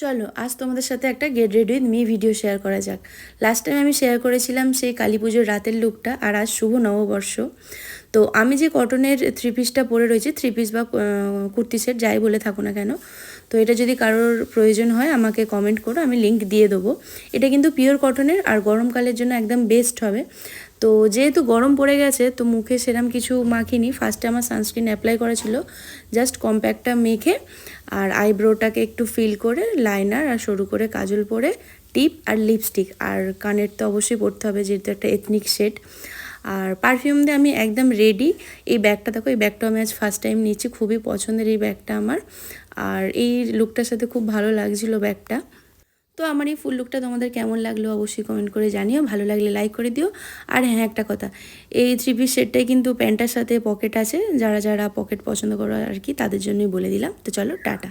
চলো আজ তোমাদের সাথে একটা get ready with me video share করা যাক। লাস্ট টাইম আমি শেয়ার করেছিলাম সেই কালী পুজোর রাতের লুকটা, আর আজ শুভ নববর্ষ। তো আমি যে কটনের থ্রি পিসটা পরে রয়েছে, থ্রি পিস বা কুর্তি সেট যাই বলে থাকো না কেন, তো এটা যদি কারোর প্রয়োজন হয় আমাকে কমেন্ট করো, আমি লিঙ্ক দিয়ে দেবো। এটা কিন্তু পিওর কটনের আর গরমকালের জন্য একদম বেস্ট হবে। তো যেহেতু গরম পড়ে গেছে তো মুখে সেরম কিছু মাখিনি, ফার্স্টে আমার সানস্ক্রিন অ্যাপ্লাই করা ছিল, জাস্ট কম্প্যাক্টটা মেখে আর আইব্রোটাকে একটু ফিল করে লাইনার আর সরু করে কাজল পরে টিপ আর লিপস্টিক আর কানের তো অবশ্যই পরতে হবে যেহেতু একটা এথনিক শেড। আর পারফিউম দিয়ে আমি একদম রেডি। এই ব্যাগটা দেখো, এই ব্যাগটা আমি আজ ফার্স্ট টাইম নিচ্ছি, খুবই পছন্দের এই ব্যাগটা আমার। আর এই লুকটার সাথে খুব ভালো লাগছিল ব্যাগটা। তো আমার এই ফুল লুকটা তোমাদের কেমন লাগলো অবশ্যই কমেন্ট করে জানিও, ভালো লাগলে লাইক করে দিও। আর হ্যাঁ, একটা কথা, এই থ্রি পিস সেটটাই কিন্তু প্যান্টার সাথে পকেট আছে, যারা যারা পকেট পছন্দ করো আর কি, তাদের জন্যই বলে দিলাম। তো চলো টাটা।